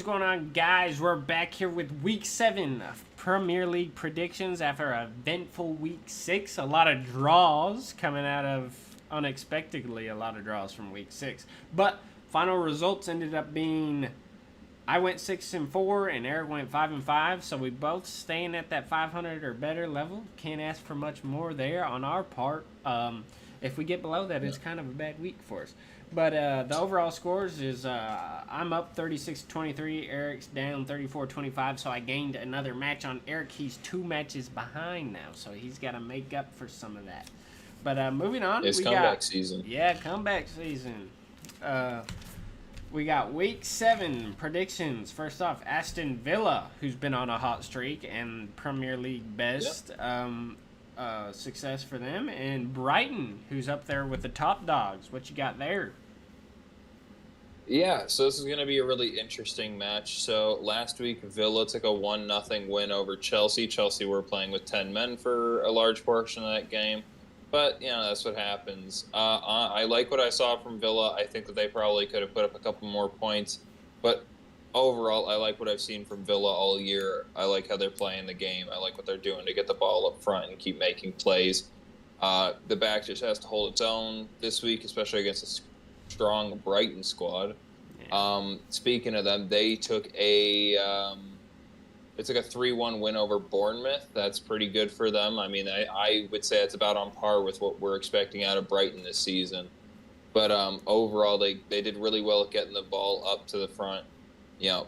What's going on, guys? We're back here with Week 7 of Premier League predictions after a eventful Week 6. A lot of draws coming out of, unexpectedly, a lot of draws from Week 6. But final results ended up being, I went 6-4 and Eric went 5-5. So we both staying at that 500 or better level. Can't ask for much more there on our part. If we get below that, it's kind of a bad week for us. But the overall scores is I'm up 36-23. Eric's down 34-25. So I gained another match on Eric. He's 2 matches behind now. So he's got to make up for some of that. But moving on. It's comeback season. Yeah, comeback season. We got Week 7 predictions. First off, Aston Villa, who's been on a hot streak and Premier League best. Yep. Success for them. And Brighton, who's up there with the top dogs. What you got there? Yeah, so this is going to be a really interesting match. So last week, Villa took a 1-0 win over Chelsea. Chelsea were playing with 10 men for a large portion of that game. But, that's what happens. I like what I saw from Villa. I think that they probably could have put up a couple more points. But overall, I like what I've seen from Villa all year. I like how they're playing the game. I like what they're doing to get the ball up front and keep making plays. The back just has to hold its own this week, especially against a strong Brighton squad. Speaking of them, they took a 3-1 win over Bournemouth. That's pretty good for them. I mean, I would say it's about on par with what we're expecting out of Brighton this season. But overall, they did really well at getting the ball up to the front,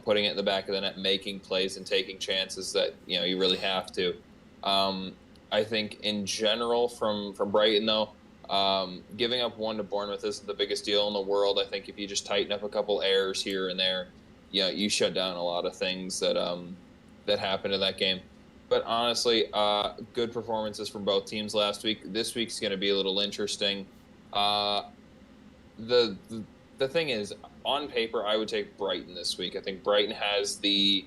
putting it in the back of the net, making plays and taking chances that, you really have to. I think in general from Brighton, though, giving up 1 to Bournemouth isn't the biggest deal in the world. I think if you just tighten up a couple errors here and there, you shut down a lot of things that happened in that game. But honestly, good performances from both teams last week. This week's going to be a little interesting. The thing is, on paper, I would take Brighton this week. I think Brighton has the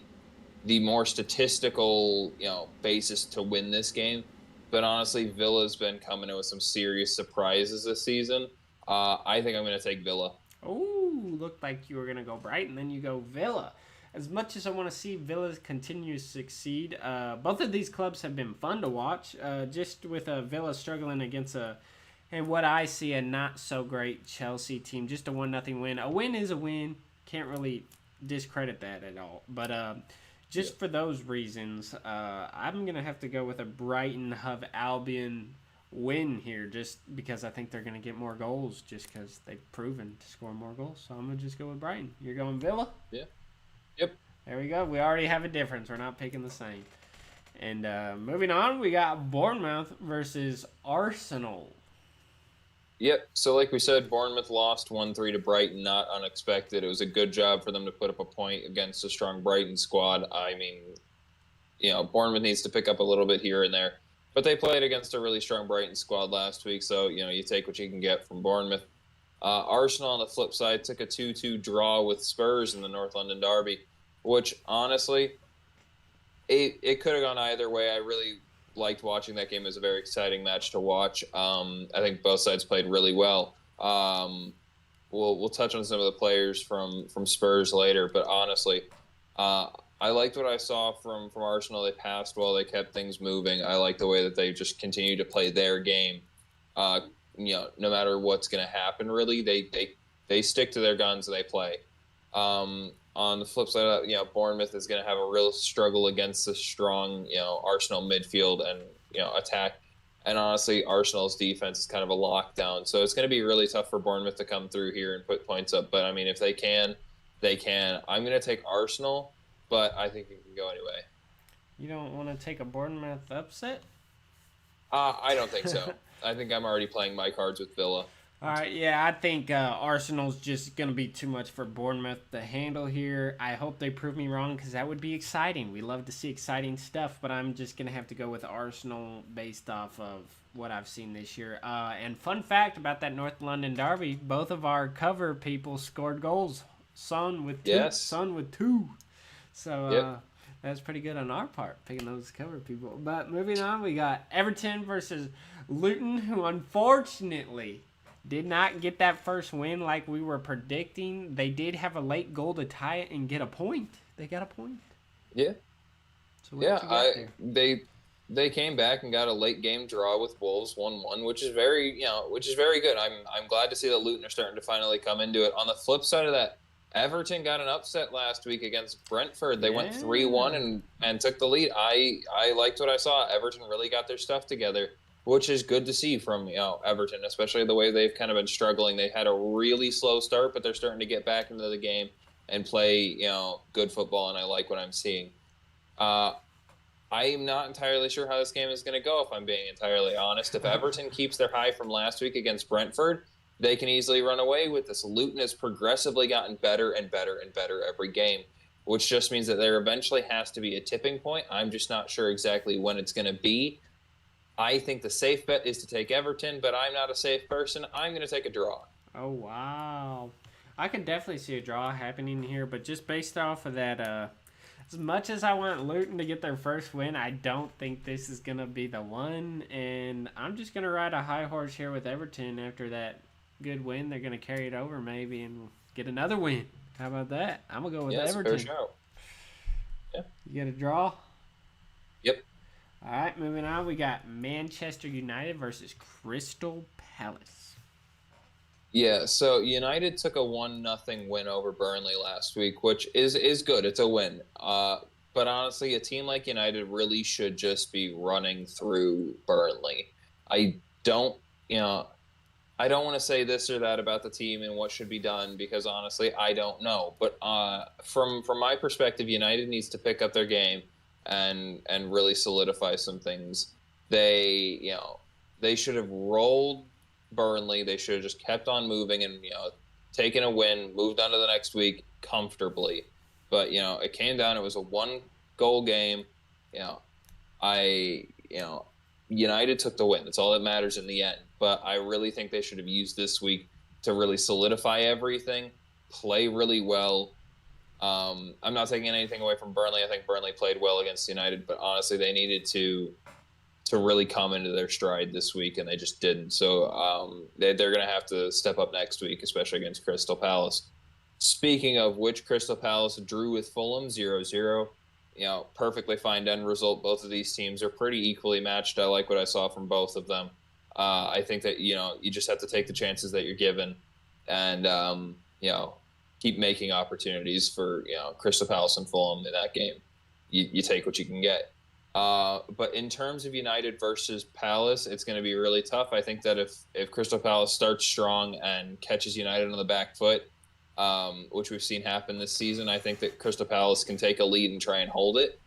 more statistical, basis to win this game. But honestly, Villa's been coming in with some serious surprises this season. I think I'm going to take Villa. Oh, looked like you were going to go Brighton, then you go Villa. As much as I want to see Villa continue to succeed, both of these clubs have been fun to watch. Just with Villa struggling against and what I see, a not-so-great Chelsea team. Just a 1-0 win. A win is a win. Can't really discredit that at all. But just for those reasons, I'm going to have to go with a Brighton Hove Albion win here, just because I think they're going to get more goals, just because they've proven to score more goals. So I'm going to just go with Brighton. You're going Villa? Yeah. Yep. There we go. We already have a difference. We're not picking the same. And moving on, we got Bournemouth versus Arsenal. Yep. So like we said, Bournemouth lost 1-3 to Brighton, not unexpected. It was a good job for them to put up a point against a strong Brighton squad. I mean, Bournemouth needs to pick up a little bit here and there. But they played against a really strong Brighton squad last week, so, you take what you can get from Bournemouth. Arsenal, on the flip side, took a 2-2 draw with Spurs in the North London derby, which, honestly, it could have gone either way. I really liked watching that game. It was a very exciting match to watch. I think both sides played really well. We'll touch on some of the players from Spurs later, but honestly, I liked what I saw from Arsenal. They passed well. They kept things moving. I like the way that they just continue to play their game. No matter what's going to happen, really, they stick to their guns and they play. On the flip side, Bournemouth is going to have a real struggle against the strong, Arsenal midfield and, attack. And honestly, Arsenal's defense is kind of a lockdown. So it's going to be really tough for Bournemouth to come through here and put points up. But, I mean, if they can, they can. I'm going to take Arsenal, but I think it can go anyway. You don't want to take a Bournemouth upset? I don't think so. I think I'm already playing my cards with Villa. All right, yeah, I think Arsenal's just going to be too much for Bournemouth to handle here. I hope they prove me wrong, because that would be exciting. We love to see exciting stuff, but I'm just going to have to go with Arsenal based off of what I've seen this year. And fun fact about that North London derby, both of our cover people scored goals. Son with 2. Yes. Son with 2. So Yep. That's pretty good on our part, picking those cover people. But moving on, we got Everton versus Luton, who unfortunately Did not get that first win like we were predicting. They did have a late goal to tie it and get a point. They got a point. Yeah. So what Yeah, you got there? they came back and got a late game draw with Wolves 1-1, which is very good. I'm glad to see that Luton are starting to finally come into it. On the flip side of that, Everton got an upset last week against Brentford. They went 3-1 and took the lead. I liked what I saw. Everton really got their stuff together, which is good to see from Everton, especially the way they've kind of been struggling. They had a really slow start, but they're starting to get back into the game and play good football, and I like what I'm seeing. I'm not entirely sure how this game is going to go, if I'm being entirely honest. If Everton keeps their high from last week against Brentford, they can easily run away with this. Luton has progressively gotten better and better and better every game, which just means that there eventually has to be a tipping point. I'm just not sure exactly when it's going to be. I think the safe bet is to take Everton, but I'm not a safe person. I'm going to take a draw. Oh, wow. I can definitely see a draw happening here, but just based off of that, as much as I want Luton to get their first win, I don't think this is going to be the one, and I'm just going to ride a high horse here with Everton after that good win. They're going to carry it over maybe and get another win. How about that? I'm going to go with Everton. Fair shout. Yeah. You get a draw? Yep. All right, moving on. We got Manchester United versus Crystal Palace. Yeah, so United took a 1-0 win over Burnley last week, which is good. It's a win. But honestly, a team like United really should just be running through Burnley. I don't want to say this or that about the team and what should be done because honestly, I don't know. But from my perspective, United needs to pick up their game and really solidify some things. They should have rolled Burnley. They should have just kept on moving and taken a win, moved on to the next week comfortably. But it came down. It was a 1-goal game. United took the win. That's all that matters in the end. But I really think they should have used this week to really solidify everything, play really well. I'm not taking anything away from Burnley. I think Burnley played well against United, but honestly, they needed to really come into their stride this week, and they just didn't. So they're going to have to step up next week, especially against Crystal Palace. Speaking of which, Crystal Palace drew with Fulham 0-0. Perfectly fine end result. Both of these teams are pretty equally matched. I like what I saw from both of them. I think that, you just have to take the chances that you're given and, keep making opportunities for, Crystal Palace and Fulham in that game. You take what you can get. But in terms of United versus Palace, it's going to be really tough. I think that if Crystal Palace starts strong and catches United on the back foot, which we've seen happen this season, I think that Crystal Palace can take a lead and try and hold it.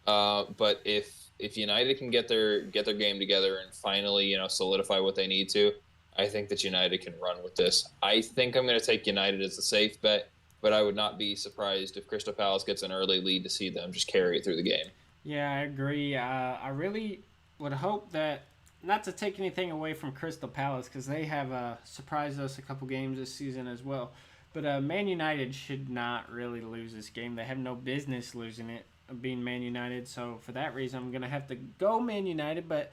But if United can get their game together and finally, solidify what they need to, I think that United can run with this. I think I'm going to take United as a safe bet, but I would not be surprised if Crystal Palace gets an early lead to see them just carry it through the game. Yeah, I agree. I really would hope that, not to take anything away from Crystal Palace, because they have surprised us a couple games this season as well, but Man United should not really lose this game. They have no business losing it, being Man United, so for that reason, I'm going to have to go Man United, but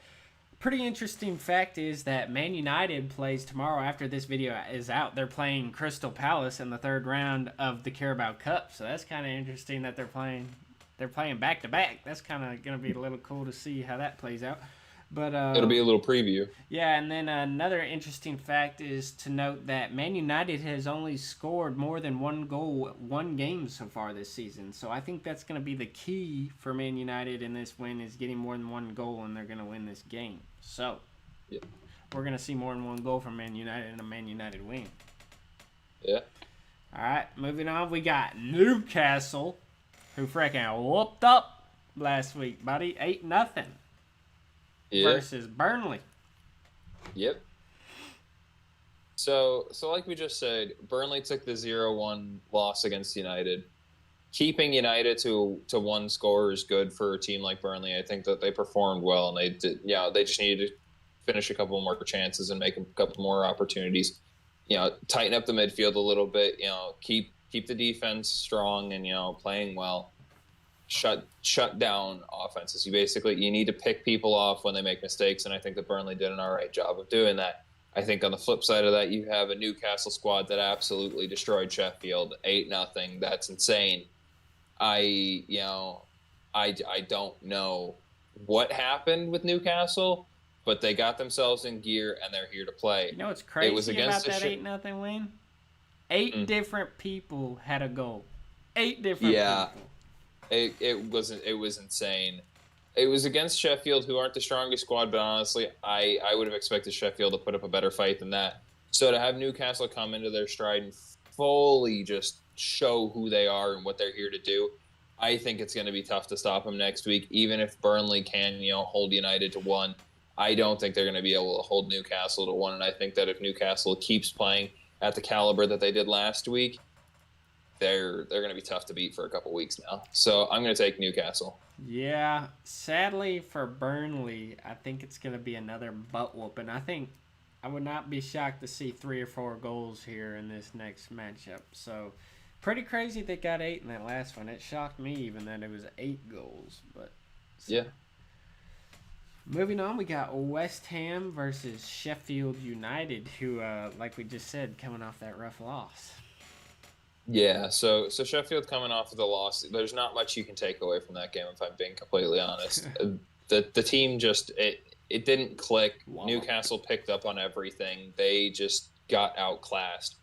pretty interesting fact is that Man United plays tomorrow after this video is out. They're playing Crystal Palace in the third round of the Carabao Cup, so that's kind of interesting that they're playing back-to-back. That's kind of going to be a little cool to see how that plays out. But it'll be a little preview. Yeah, and then another interesting fact is to note that Man United has only scored more than one goal one game so far this season. So I think that's going to be the key for Man United in this win, is getting more than one goal, and they're going to win this game. So we're going to see more than one goal from Man United and a Man United win. Yeah. All right, moving on. We got Newcastle, who freaking whooped up last week, buddy. 8-0. Versus Burnley. Yep. So like we just said, Burnley took the 0-1 loss against United. Keeping United to one score is good for a team like Burnley. I think that they performed well, and they did. They just needed to finish a couple more chances and make a couple more opportunities. Tighten up the midfield a little bit. Keep the defense strong and playing well. Shut down offenses. You need to pick people off when they make mistakes, and I think that Burnley did an all right job of doing that. I think on the flip side of that, you have a Newcastle squad that absolutely destroyed Sheffield 8-0. That's insane. I you know I don't know what happened with Newcastle, but they got themselves in gear and they're here to play. You know what's It was crazy about against that 8-0 win? Eight mm, different people had a goal. 8 different yeah, people. it was insane. It was against Sheffield, who aren't the strongest squad, but honestly, I would have expected Sheffield to put up a better fight than that. So to have Newcastle come into their stride and fully just show who they are and what they're here to do, I think it's going to be tough to stop them next week. Even if Burnley can, hold United to one, I don't think they're going to be able to hold Newcastle to one. And I think that if Newcastle keeps playing at the caliber that they did last week, they're going to be tough to beat for a couple weeks now. So I'm going to take Newcastle. Yeah, sadly for Burnley, I think it's going to be another butt whooping. I think I would not be shocked to see 3 or 4 goals here in this next matchup. So, pretty crazy they got 8 in that last one. It shocked me even that it was 8 goals. But Yeah. moving on, we got West Ham versus Sheffield United, who, like we just said, coming off that rough loss. Yeah, so Sheffield coming off of the loss, there's not much you can take away from that game if I'm being completely honest. The team just it didn't click. Wow. Newcastle picked up on everything. They just got outclassed.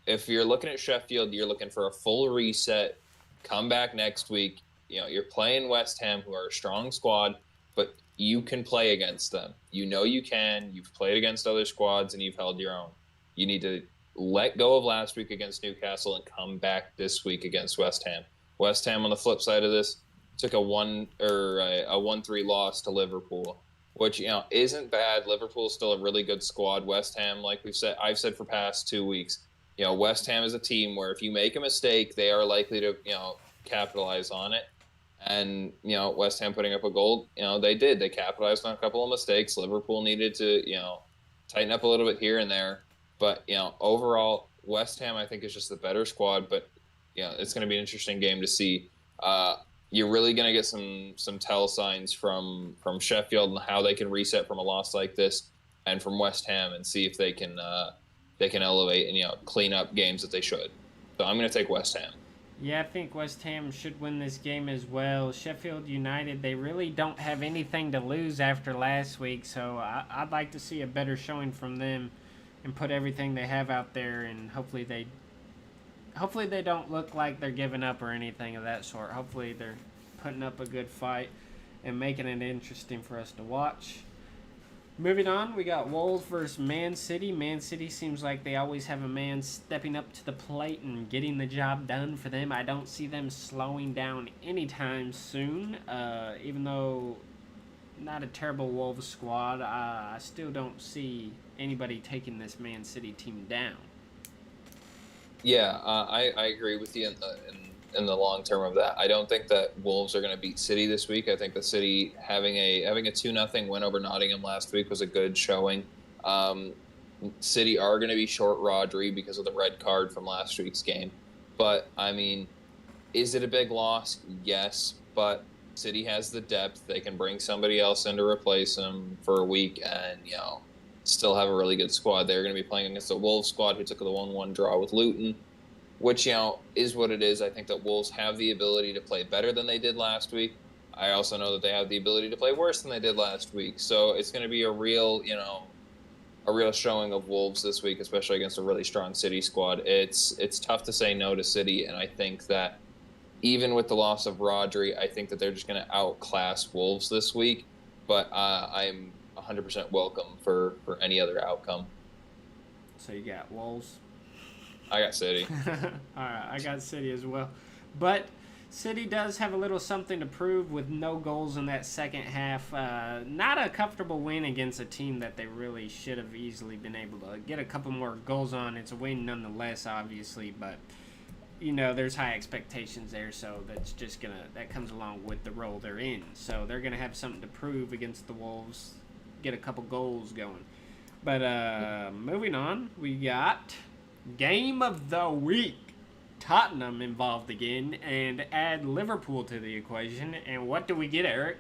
If you're looking at Sheffield, you're looking for a full reset, come back next week. You're playing West Ham, who are a strong squad, but you can play against them. You can. You've played against other squads and you've held your own. You need to let go of last week against Newcastle and come back this week against West Ham. West Ham, on the flip side of this, took a 1-3 loss to Liverpool, which isn't bad. Liverpool's still a really good squad. West Ham, like I've said for past 2 weeks, West Ham is a team where if you make a mistake, they are likely to capitalize on it. And West Ham putting up a goal, they did. They capitalized on a couple of mistakes. Liverpool needed to tighten up a little bit here and there. But, overall, West Ham, I think, is just the better squad. But, it's going to be an interesting game to see. You're really going to get some tell signs from Sheffield and how they can reset from a loss like this, and from West Ham, and see if they can elevate and clean up games that they should. So I'm going to take West Ham. Yeah, I think West Ham should win this game as well. Sheffield United, they really don't have anything to lose after last week, so I'd like to see a better showing from them and put everything they have out there, and hopefully they don't look like they're giving up or anything of that sort. Hopefully they're putting up a good fight and making it interesting for us to watch. Moving on, we got Wolves versus Man City. Man City seems like they always have a man stepping up to the plate and getting the job done for them. I don't see them slowing down anytime soon, even though not a terrible Wolves squad. I still don't see anybody taking this Man City team down. Yeah, I agree with you in the long term of that. I don't think that Wolves are going to beat City this week. I think the City having a 2-0 win over Nottingham last week was a good showing. City are going to be short Rodri because of the red card from last week's game. But, I mean, is it a big loss? Yes, but City has the depth. They can bring somebody else in to replace him for a week and, still have a really good squad. They're going to be playing against the Wolves squad who took the 1-1 draw with Luton, which, is what it is. I think that Wolves have the ability to play better than they did last week. I also know that they have the ability to play worse than they did last week. So it's going to be a real showing of Wolves this week, especially against a really strong City squad. It's tough to say no to City, and I think that even with the loss of Rodri, I think that they're just going to outclass Wolves this week. But I'm 100% welcome for any other outcome. So you got Wolves. I got City. All right, I got City as well. But City does have a little something to prove with no goals in that second half. Not a comfortable win against a team that they really should have easily been able to get a couple more goals on. It's a win nonetheless, obviously, but there's high expectations there, so that comes along with the role they're in. So they're gonna have something to prove against the Wolves, get a couple goals going. But moving on, we got Game of the Week. Tottenham involved again, and add Liverpool to the equation. And what do we get, Eric?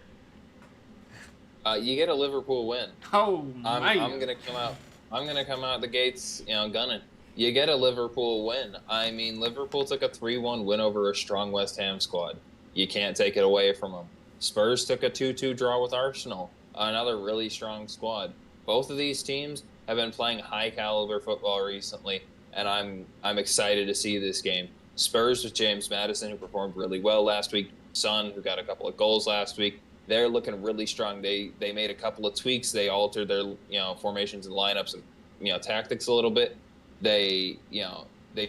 You get a Liverpool win. Oh, my. I'm gonna come out. I'm gonna come out the gates, gunning. You get a Liverpool win. I mean, Liverpool took a 3-1 win over a strong West Ham squad. You can't take it away from them. Spurs took a 2-2 draw with Arsenal, another really strong squad. Both of these teams have been playing high caliber football recently, and I'm excited to see this game. Spurs with James Maddison, who performed really well last week. Son, who got a couple of goals last week. They're looking really strong. They made a couple of tweaks. They altered their formations and lineups and tactics a little bit. They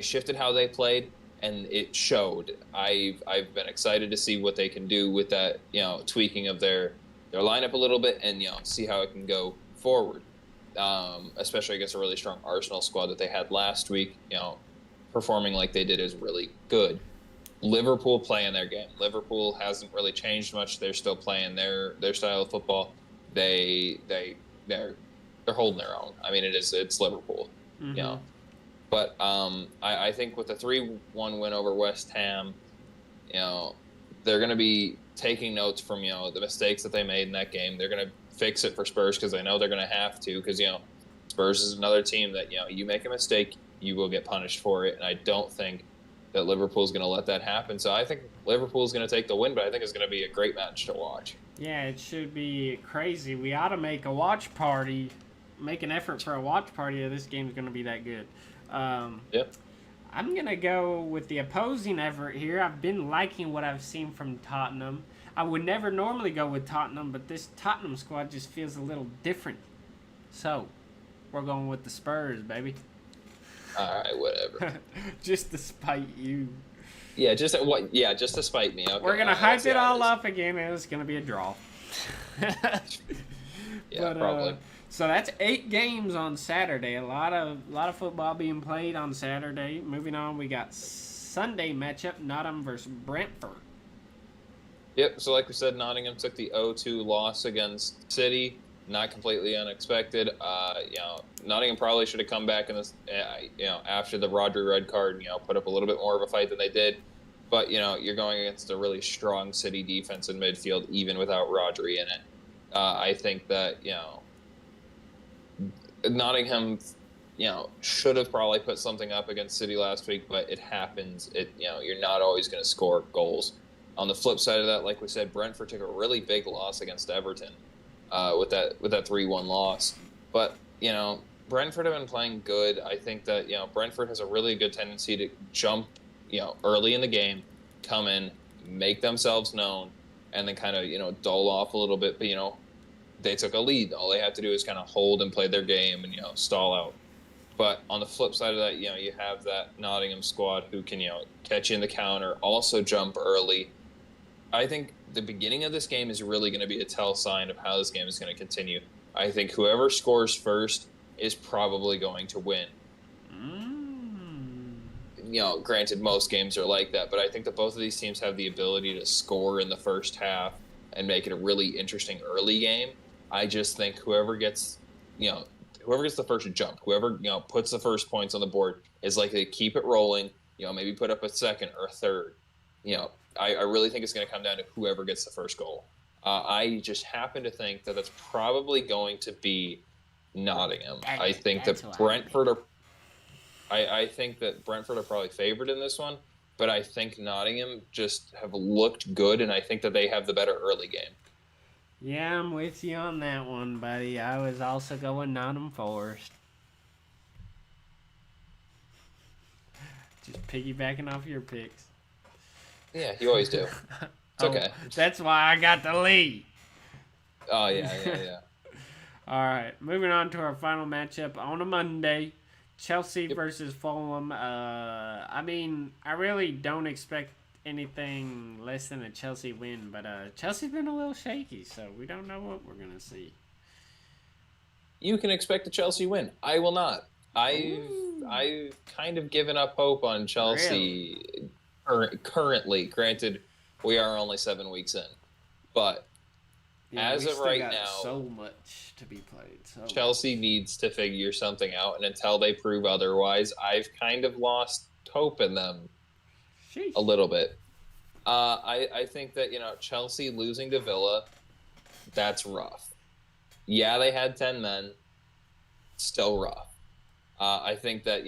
shifted how they played, and it showed. I've been excited to see what they can do with that tweaking of their lineup a little bit, and see how it can go forward. Especially against a really strong Arsenal squad that they had last week. Performing like they did is really good. Liverpool playing their game. Liverpool hasn't really changed much. They're still playing their style of football. They're holding their own. I mean, it's Liverpool, Mm-hmm. But I think with the 3-1 win over West Ham, they're going to be taking notes from the mistakes that they made in that game. They're going to fix it for Spurs because they know they're going to have to, because Spurs is another team that you make a mistake, you will get punished for it, and I don't think that Liverpool's going to let that happen. So I think Liverpool's going to take the win, but I think it's going to be a great match to watch. Yeah, it should be crazy. We ought to make a watch party, make an effort for a watch party if this game's going to be that good. Yep. I'm going to go with the opposing effort here. I've been liking what I've seen from Tottenham. I would never normally go with Tottenham, but this Tottenham squad just feels a little different. So, we're going with the Spurs, baby. All right, whatever. Just to spite you. Yeah, just to spite me. Okay, We're going to hype it all up again, and it's going to be a draw. Yeah, probably. So that's 8 games on Saturday. A lot of football being played on Saturday. Moving on, we got Sunday matchup: Nottingham versus Brentford. Yep. So like we said, Nottingham took the 0-2 loss against City. Not completely unexpected. Nottingham probably should have come back in this. After the Rodri red card, put up a little bit more of a fight than they did. But you're going against a really strong City defense in midfield, even without Rodri in it. I think that Nottingham, should have probably put something up against City last week, but it happens. You're not always going to score goals. On the flip side of that, like we said, Brentford took a really big loss against Everton with that 3-1 loss. But Brentford have been playing good. I think that Brentford has a really good tendency to jump early in the game, come in, make themselves known, and then kind of dull off a little bit. But they took a lead. All they have to do is kind of hold and play their game and stall out. But on the flip side of that, you have that Nottingham squad who can catch you in the counter, also jump early. I think the beginning of this game is really going to be a tell sign of how this game is going to continue. I think whoever scores first is probably going to win. Granted, most games are like that, but I think that both of these teams have the ability to score in the first half and make it a really interesting early game. I just think whoever gets the first jump, whoever puts the first points on the board is likely to keep it rolling. Maybe put up a second or a third. I really think it's going to come down to whoever gets the first goal. I just happen to think that that's probably going to be Nottingham. I think that Brentford are probably favored in this one, but I think Nottingham just have looked good, and I think that they have the better early game. Yeah, I'm with you on that one, buddy. I was also going Nottingham Forest. Just piggybacking off your picks. Yeah, you always do. It's okay. That's why I got the lead. Oh, yeah. All right, moving on to our final matchup on a Monday. Chelsea versus Fulham. I really don't expect anything less than a Chelsea win, but Chelsea's been a little shaky, so we don't know what we're going to see. You can expect a Chelsea win. I will not. I've kind of given up hope on Chelsea currently. Granted, we are only 7 weeks in, but as of right now, so much to be played. Chelsea needs to figure something out, and until they prove otherwise, I've kind of lost hope in them. Sheesh. A little bit. I think that Chelsea losing to Villa, that's rough. Yeah, they had 10 men. still rough. I think that,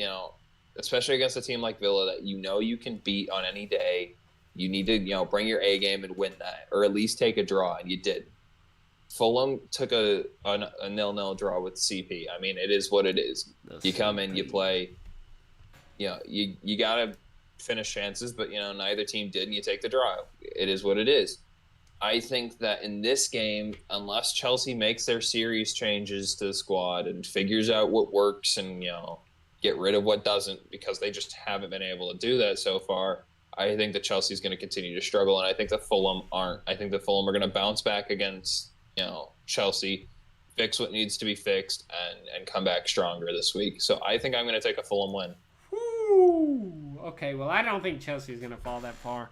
especially against a team like Villa that you can beat on any day, you need to, bring your A game and win that, or at least take a draw, and you did. Fulham took a 0-0 draw with CP. I mean, it is what it is. You come in, you play, you got to finish chances, but, neither team did, and you take the draw. It is what it is. I think that in this game, unless Chelsea makes their serious changes to the squad and figures out what works and, get rid of what doesn't, because they just haven't been able to do that so far, I think that Chelsea's going to continue to struggle, and I think that Fulham aren't. I think that Fulham are going to bounce back against, Chelsea, fix what needs to be fixed, and come back stronger this week. So I think I'm going to take a Fulham win. Woo! Okay, well, I don't think Chelsea's going to fall that far,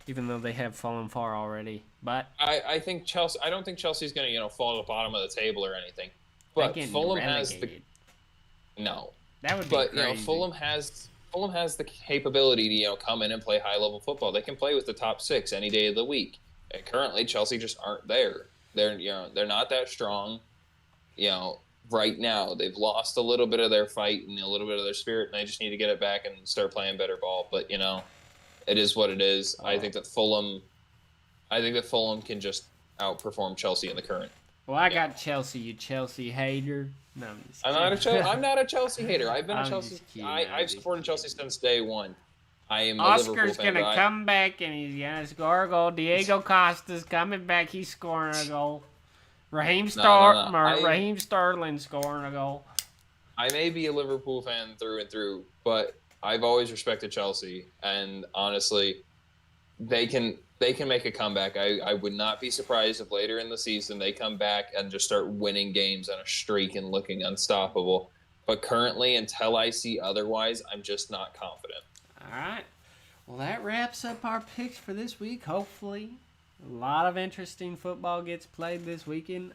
even though they have fallen far already. But I think Chelsea. I don't think Chelsea's going to fall to the bottom of the table or anything. But Fulham has the no. That would be crazy. Fulham has the capability to come in and play high level football. They can play with the top 6 any day of the week. And currently, Chelsea just aren't there. They're not that strong. Right now they've lost a little bit of their fight and a little bit of their spirit, and they just need to get it back and start playing better ball. But it is what it is. I think that Fulham can just outperform Chelsea in the current. Well, I got Chelsea, you Chelsea hater. No, I'm not a Chelsea hater. I've been a Chelsea. I've supported Chelsea since day one. I am a Liverpool fan. Gonna come back and he's gonna score a goal. Diego Costa's coming back. He's scoring a goal. Raheem Sterling scoring a goal. I may be a Liverpool fan through and through, but I've always respected Chelsea, and honestly, they can make a comeback. I would not be surprised if later in the season they come back and just start winning games on a streak and looking unstoppable. But currently, until I see otherwise, I'm just not confident. All right. Well, that wraps up our picks for this week. Hopefully, a lot of interesting football gets played this weekend.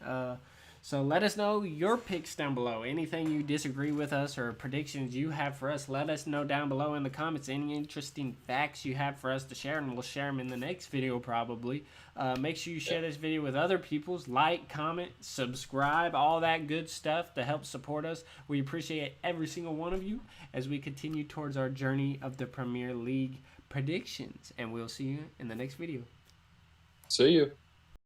So let us know your picks down below. Anything you disagree with us or predictions you have for us, let us know down below in the comments. Any interesting facts you have for us to share, and we'll share them in the next video probably. Make sure you share this video with other people. Like, comment, subscribe, all that good stuff to help support us. We appreciate every single one of you as we continue towards our journey of the Premier League predictions. And we'll see you in the next video. See you.